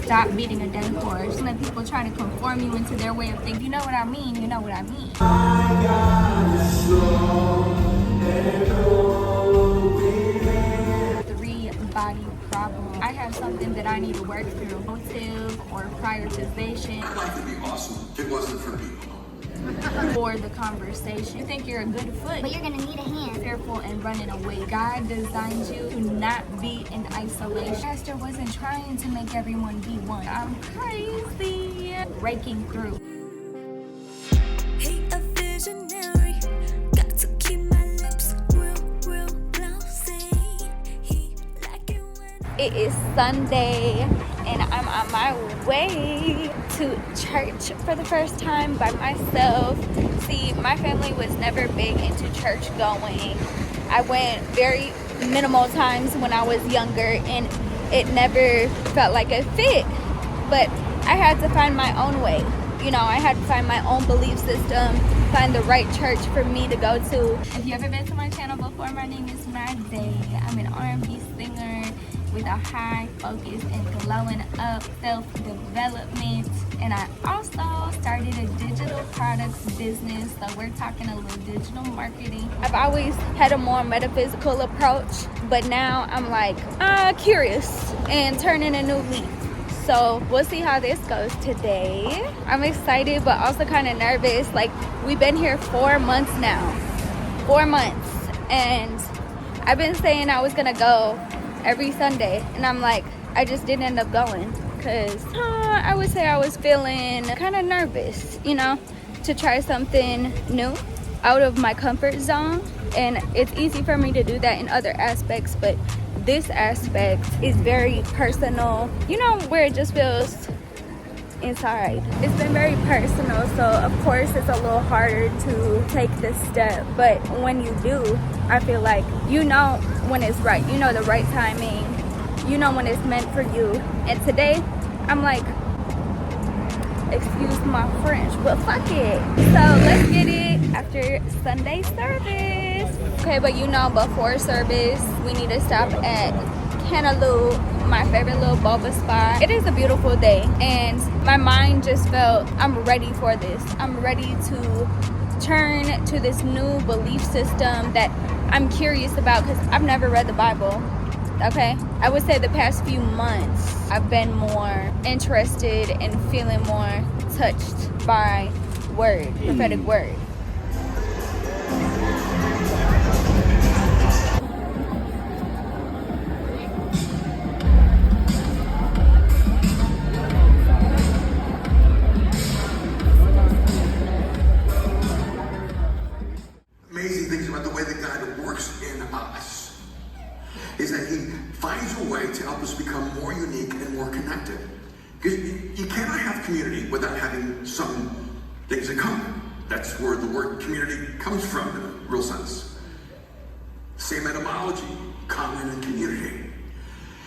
Stop beating a dead horse. And people trying to conform you into their way of thinking. You know what I mean? You know what I mean. Body problem. I have something that I need to work through. Motive or prioritization. My life would be awesome if it wasn't for people. For the conversation. You think you're a good foot, but you're gonna need a hand. Fearful and running away. God designed you to not be in isolation. Pastor wasn't trying to make everyone be one. I'm crazy. Breaking through. Hate a visionary. Got to keep my lips real glossy. It is Sunday and I'm on my way to church for the first time by myself. See, my family was never big into church going. I went very minimal times when I was younger and it never felt like a fit. But I had to find my own way. You know, I had to find my own belief system, find the right church for me to go to. If you ever been to my channel before, my name is NaDay. I'm an R&B singer with a high focus and glowing up self-development. And I also started a digital products business, so we're talking a little digital marketing. I've always had a more metaphysical approach, but now I'm like curious and turning a new leaf. So we'll see how this goes today. I'm excited, but also kind of nervous. Like, we've been here 4 months now. 4 months. And I've been saying I was gonna go every Sunday. And I'm like, I just didn't end up going. Because I would say I was feeling kind of nervous, you know, to try something new out of my comfort zone. And it's easy for me to do that in other aspects, but this aspect is very personal, you know, where it just feels inside. It's been very personal, so of course it's a little harder to take this step, but when you do, I feel like you know when it's right, you know the right timing, you know when it's meant for you. And today I'm like, excuse my French, but fuck it. So let's get it after Sunday service. Okay, but you know, before service, we need to stop at Cantaloupe, my favorite little boba spot. It is a beautiful day, and my mind just felt, I'm ready for this. I'm ready to turn to this new belief system that I'm curious about, because I've never read the Bible. Okay, I would say the past few months I've been more interested and feeling more touched by word, prophetic word. Amazing things about the way that God works in us is that he finds a way to help us become more unique and more connected. Because you cannot have community without having some things in common. That's where the word community comes from in a real sense. Same etymology, common and community.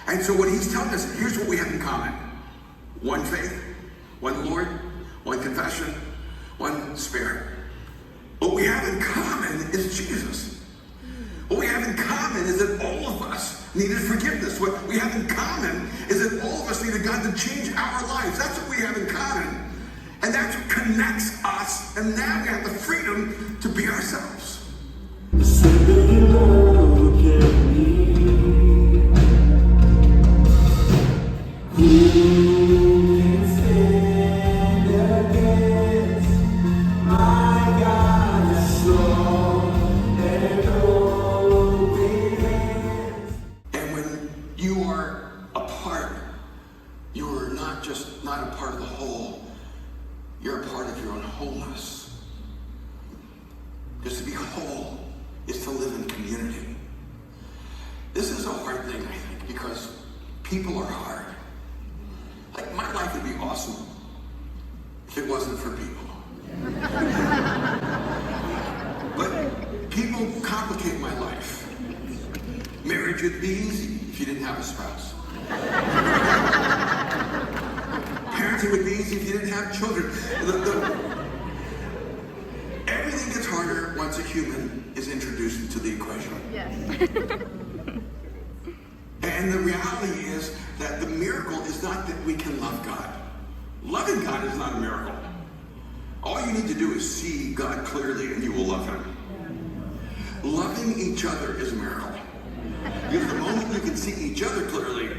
And so what he's telling us, here's what we have in common. One faith, one Lord, one confession, one Spirit. What we have in common is Jesus. What we have in common is that all of us needed forgiveness. What we have in common is that all of us needed God to change our lives. That's what we have in common. And that's what connects us. And now we have the freedom to be ourselves. Not a part of the whole, you're a part of your own wholeness. Because to be whole is to live in community. This is a hard thing, I think, because people are hard. Like, my life would be awesome if it wasn't for people. But people complicate my life. Marriage would be easy if you didn't have a spouse. Parenting would be easy if you didn't have children. Everything gets harder once a human is introduced into the equation. Yes. And the reality is that the miracle is it's not that we can love God. Loving God is not a miracle. All you need to do is see God clearly and you will love him. Loving each other is a miracle. Because the moment you can see each other clearly,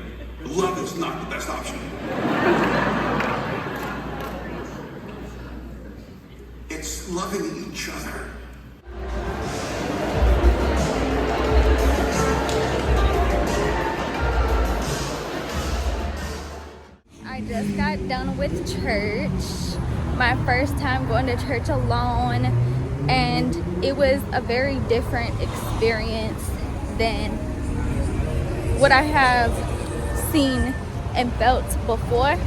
love is not the best option. It's loving each other. I just got done with church. My first time going to church alone, and it was a very different experience than what I have seen and felt before.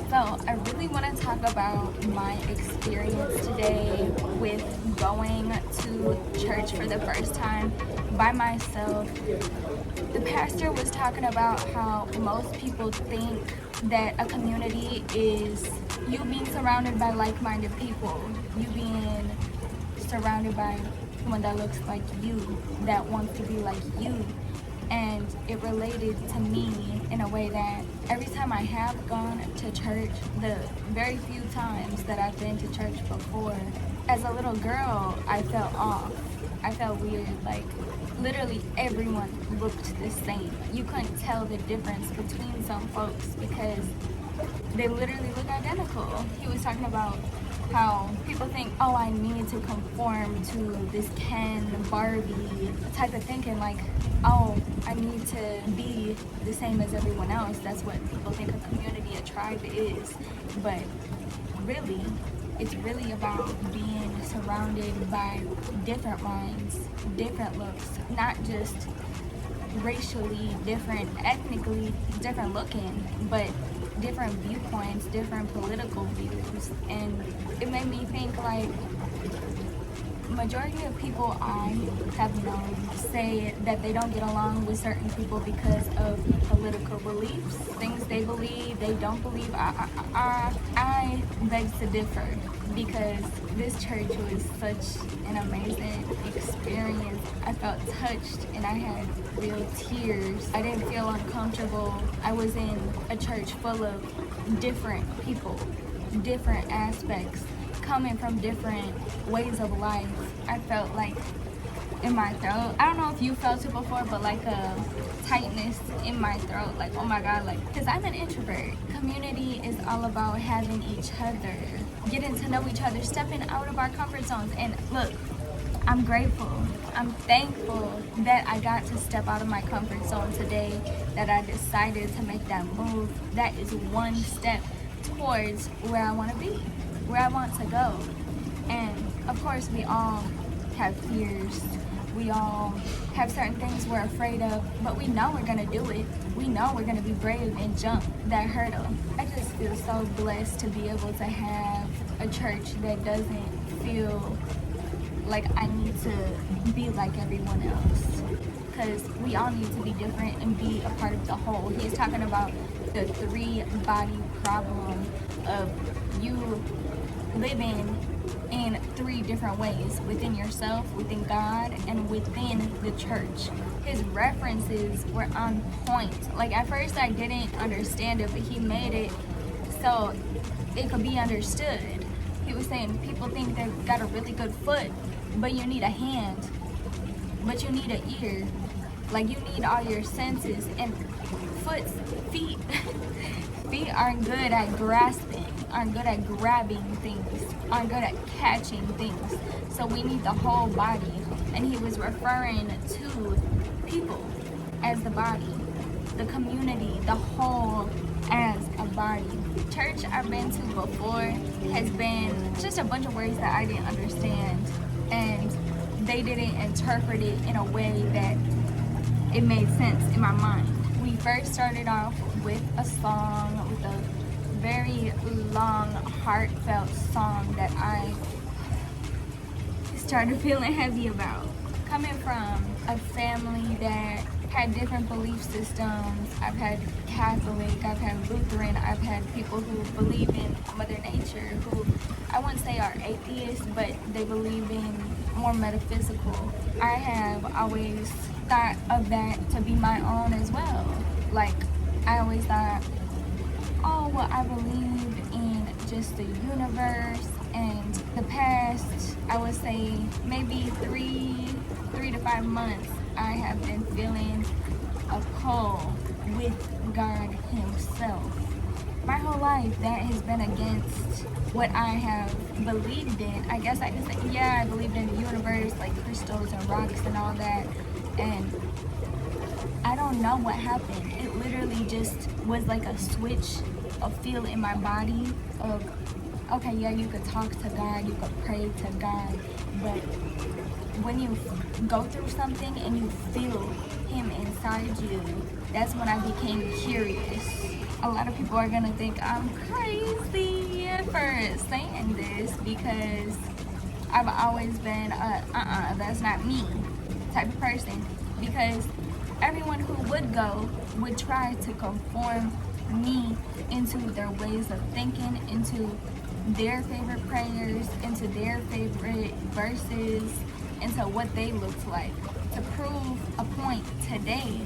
So I really want to talk about my experience today with going to church for the first time by myself. The pastor was talking about how most people think that a community is you being surrounded by like-minded people, you being surrounded by someone that looks like you, that wants to be like you. And it related to me in a way that every time I have gone to church, the very few times that I've been to church before, as a little girl, I felt off. I felt weird. Like, literally everyone looked the same. You couldn't tell the difference between some folks because they literally look identical. He was talking about how people think, oh, I need to conform to this Ken, Barbie type of thinking, like, oh, I need to be the same as everyone else. That's what people think a community, a tribe is. But really, it's really about being surrounded by different minds, different looks, not just racially different, ethnically different looking, but different viewpoints, different political views. And it made me think, like, majority of people I have known say that they don't get along with certain people because of political beliefs, things they believe, they don't believe. I beg to differ, because this church was such an amazing experience. I felt touched and I had real tears. I didn't feel uncomfortable. I was in a church full of different people, different aspects, coming from different ways of life. I felt like in my throat, I don't know if you felt it before, but like a tightness in my throat, like, oh my God, like, because I'm an introvert. Community is all about having each other, getting to know each other, stepping out of our comfort zones. And look, I'm grateful, I'm thankful that I got to step out of my comfort zone today, that I decided to make that move. That is one step towards where I want to be, where I want to go. And of course, we all have fears. We all have certain things we're afraid of, but we know we're gonna do it. We know we're gonna be brave and jump that hurdle. I just feel so blessed to be able to have a church that doesn't feel like I need to be like everyone else. Because we all need to be different and be a part of the whole. He's talking about the 3-body problem of you living in 3 different ways: within yourself, within God, and within the church. His references were on point. Like, at first I didn't understand it, but he made it so it could be understood. He was saying people think they've got a really good foot, but you need a hand, but you need an ear. Like, you need all your senses. And feet aren't good at grasping, aren't good at grabbing things, aren't good at catching things. So we need the whole body. And he was referring to people as the body, the community, the whole as a body. Church I've been to before has been just a bunch of words that I didn't understand, and they didn't interpret it in a way that it made sense in my mind. We first started off with a song, with a very long, heartfelt song that I started feeling heavy about. Coming from a family that had different belief systems. I've had Catholic, I've had Lutheran, I've had people who believe in Mother Nature, who I wouldn't say are atheists, but they believe in more metaphysical. I have always thought of that to be my own as well. Like, I always thought, oh, well, I believe in just the universe, and the past, I would say maybe 3 to 5 months, I have been feeling a pull with God Himself. My whole life, that has been against what I have believed in. I guess I can say, yeah, I believed in the universe, like crystals and rocks and all that, and I don't know what happened. It literally just was like a switch, a feel in my body of, okay, yeah, you could talk to God, you could pray to God, but when you go through something and you feel Him inside you, that's when I became curious. A lot of people are gonna think I'm crazy for saying this because I've always been a that's not me type of person, because everyone who would go would try to conform me into their ways of thinking, into their favorite prayers, into their favorite verses, into what they looked like. To prove a point today,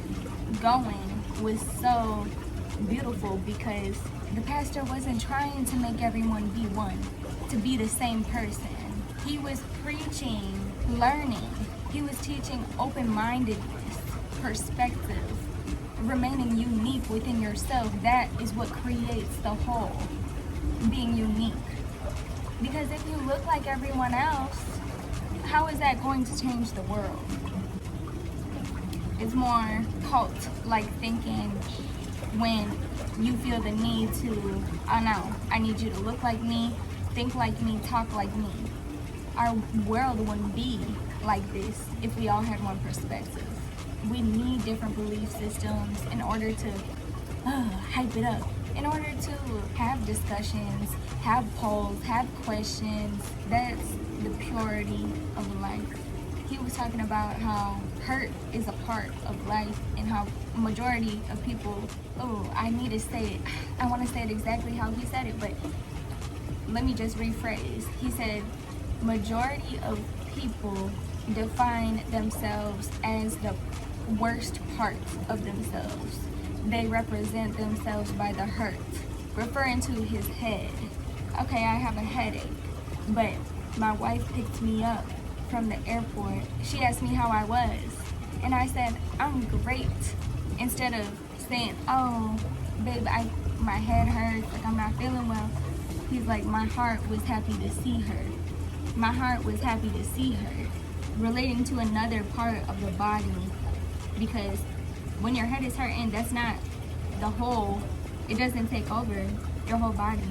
going was so beautiful because the pastor wasn't trying to make everyone be one, to be the same person. He was preaching learning. He was teaching open-mindedness, perspective, remaining unique within yourself. That is what creates the whole, being unique. Because if you look like everyone else, how is that going to change the world? It's more cult-like thinking when you feel the need to, oh no, I need you to look like me, think like me, talk like me. Our world wouldn't be like this if we all had one perspective. We need different belief systems in order to hype it up, in order to have discussions, have polls, have questions. That's the purity of life. He was talking about how hurt is a part of life and how majority of people, I need to say it. I want to say it exactly how he said it, but let me just rephrase. He said, majority of people define themselves as the worst parts of themselves. They represent themselves by the hurt, referring to his head. Okay, I have a headache, but my wife picked me up from the airport. She asked me how I was, and I said, I'm great. Instead of saying, oh, babe, my head hurts, like I'm not feeling well. He's like, my heart was happy to see her. My heart was happy to see her. Relating to another part of the body, because when your head is hurting, that's not the whole, it doesn't take over your whole body.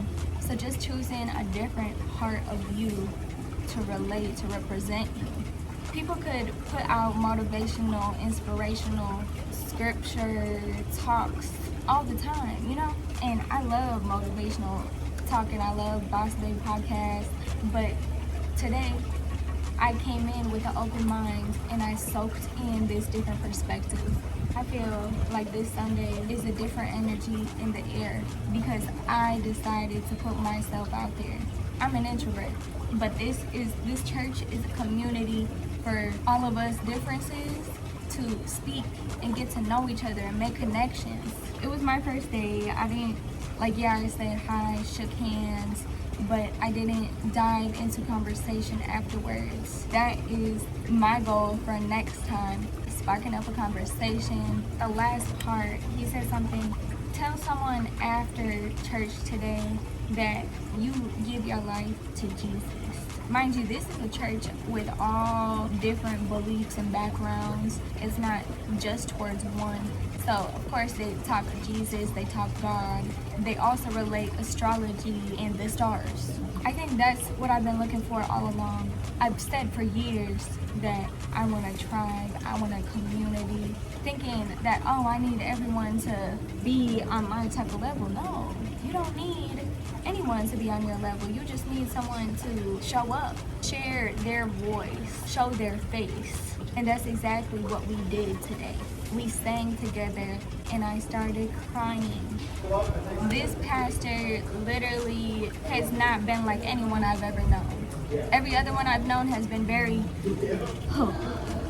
So just choosing a different part of you to relate, to represent you. People could put out motivational, inspirational scripture talks all the time, you know? And I love motivational talking. I love Boss Babe podcast. But today, I came in with an open mind and I soaked in this different perspective. I feel like this Sunday is a different energy in the air because I decided to put myself out there. I'm an introvert, but this church is a community for all of us differences to speak and get to know each other and make connections. It was my first day. I didn't, I said hi, shook hands, but I didn't dive into conversation afterwards. That is my goal for next time, sparking up a conversation. The last part, he said something, tell someone after church today that you give your life to Jesus. Mind you, this is a church with all different beliefs and backgrounds. It's not just towards one. So, of course, they talk Jesus, they talk God. They also relate astrology and the stars. I think that's what I've been looking for all along. I've said for years that I want a tribe, I want a community, thinking that, I need everyone to be on my type of level. No, you don't need anyone to be on your level. You just need someone to show up, share their voice, show their face. And that's exactly what we did today. We sang together and I started crying. This pastor literally has not been like anyone I've ever known. Every other one I've known has been very,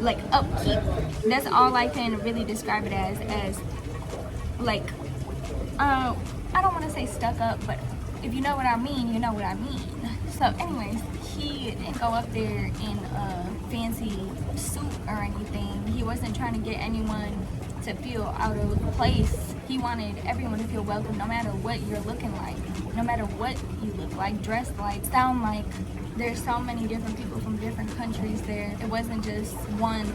like, upkeep. That's all I can really describe it as like, I don't want to say stuck up, but if you know what I mean, you know what I mean. So anyways, he didn't go up there in a fancy suit or anything. He wasn't trying to get anyone to feel out of place. He wanted everyone to feel welcome, no matter what you're looking like, no matter what you look like, dress like, sound like. There's so many different people from different countries there. It wasn't just one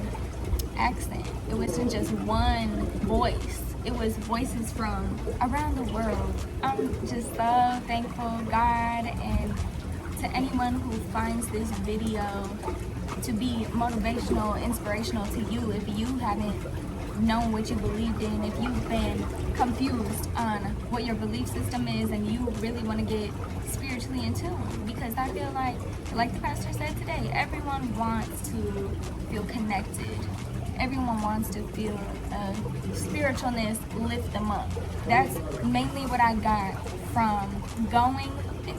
accent. It wasn't just one voice. It was voices from around the world. I'm just so thankful, God, and to anyone who finds this video to be motivational, inspirational to you. If you haven't known what you believed in, if you've been confused on what your belief system is and you really want to get spiritually in tune, because I feel like the pastor said today, everyone wants to feel connected. Everyone wants to feel spiritualness lift them up. That's mainly what I got from going,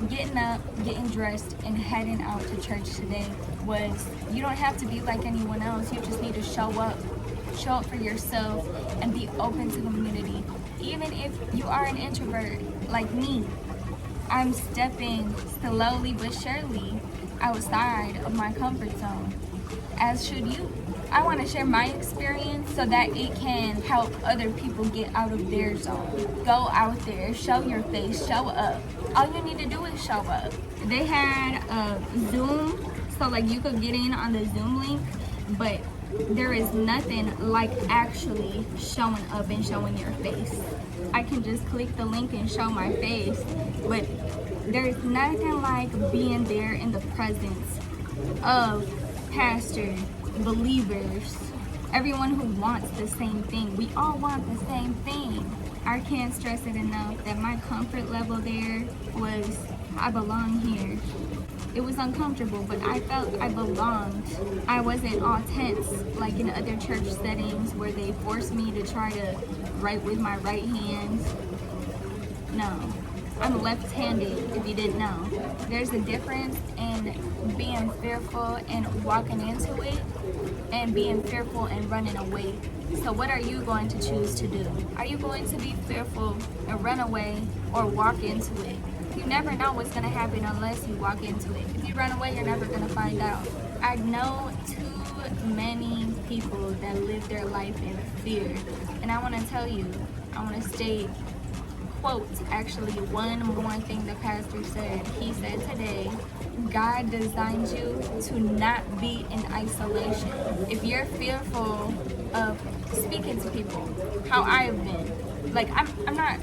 getting up, getting dressed, and heading out to church today. Was you don't have to be like anyone else. You just need to show up for yourself and be open to community. Even if you are an introvert like me, I'm stepping slowly but surely outside of my comfort zone, as should you. I want to share my experience so that it can help other people get out of their zone. Go out there, show your face, show up. All you need to do is show up. They had a Zoom, so like you could get in on the Zoom link, but there is nothing like actually showing up and showing your face. I can just click the link and show my face, but there's nothing like being there in the presence of pastors, believers, everyone who wants the same thing. We all want the same thing. I can't stress it enough that my comfort level there was, I belong here. It was uncomfortable, but I felt I belonged. I wasn't all tense like in other church settings where they forced me to try to write with my right hand. No, I'm left-handed, if you didn't know. There's a difference in being fearful and walking into it and being fearful and running away. So what are you going to choose to do? Are you going to be fearful and run away, or walk into it? You never know what's going to happen unless you walk into it. If you run away, you're never going to find out. I know too many people that live their life in fear. And I want to tell you, I want to state, quote, actually one more thing the pastor said. He said today, God designed you to not be in isolation. If you're fearful of speaking to people, how I've been, like I'm not,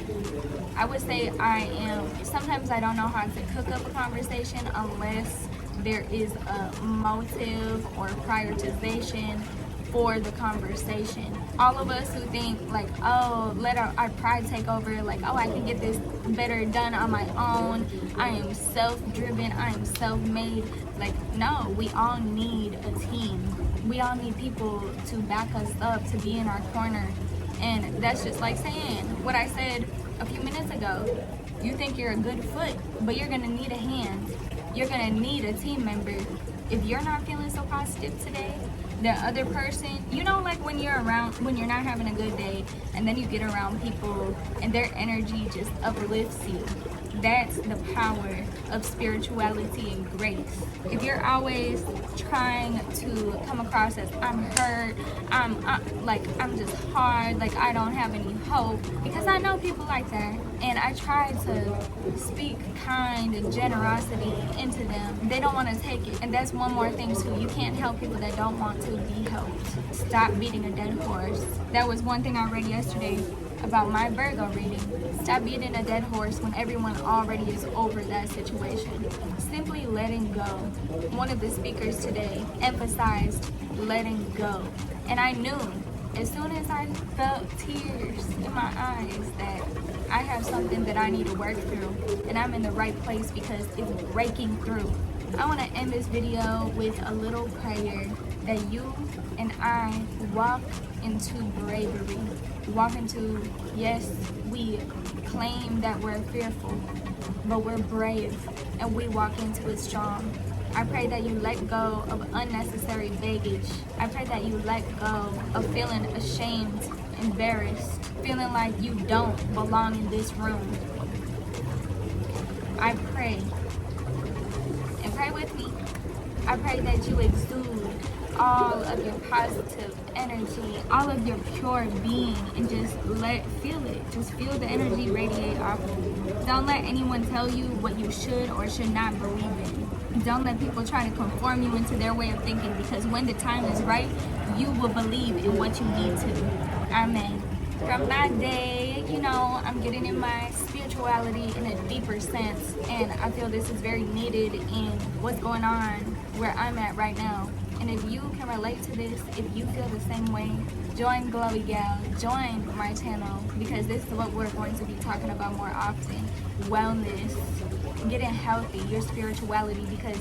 I would say I am, sometimes I don't know how to cook up a conversation unless there is a motive or prioritization for the conversation. All of us who think like, oh, let our pride take over, like, oh, I can get this better done on my own, I am self-driven, I am self-made. Like, no, we all need a team. We all need people to back us up, to be in our corner. And that's just like saying what I said a few minutes ago. You think you're a good foot, but you're gonna need a hand. You're gonna need a team member. If you're not feeling so positive today, the other person, you know, like when you're not having a good day, and then you get around people and their energy just uplifts you. That's the power of spirituality and grace. If you're always trying to come across as I'm hurt, I'm just hard, like I don't have any hope, because I know people like that, and I try to speak kind and generosity into them. They don't want to take it, and that's one more thing too. You can't help people that don't want to be helped. Stop beating a dead horse. That was one thing I read yesterday about my Virgo reading. Stop beating a dead horse when everyone already is over that situation. Simply letting go. One of the speakers today emphasized letting go. And I knew as soon as I felt tears in my eyes that I have something that I need to work through, and I'm in the right place because it's breaking through. I want to end this video with a little prayer. that you and I walk into bravery. Walk into, yes, we claim that we're fearful, but we're brave and we walk into it strong. I pray that you let go of unnecessary baggage. I pray that you let go of feeling ashamed, embarrassed, feeling like you don't belong in this room. I pray, and pray with me, I pray that you exude all of your positive energy, all of your pure being, and just feel it. Just feel the energy radiate off of you. Don't let anyone tell you what you should or should not believe in. Don't let people try to conform you into their way of thinking, because when the time is right, you will believe in what you need to. Amen. From NaDay, you know, I'm getting in my spirituality in a deeper sense, and I feel this is very needed in what's going on where I'm at right now. And if you can relate to this, if you feel the same way, join Glowy Gal, join my channel, because this is what we're going to be talking about more often. Wellness, getting healthy, your spirituality, because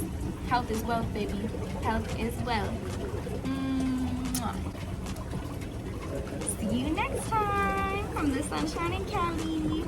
health is wealth, baby. Health is wealth. See you next time from the Sunshine in Cali.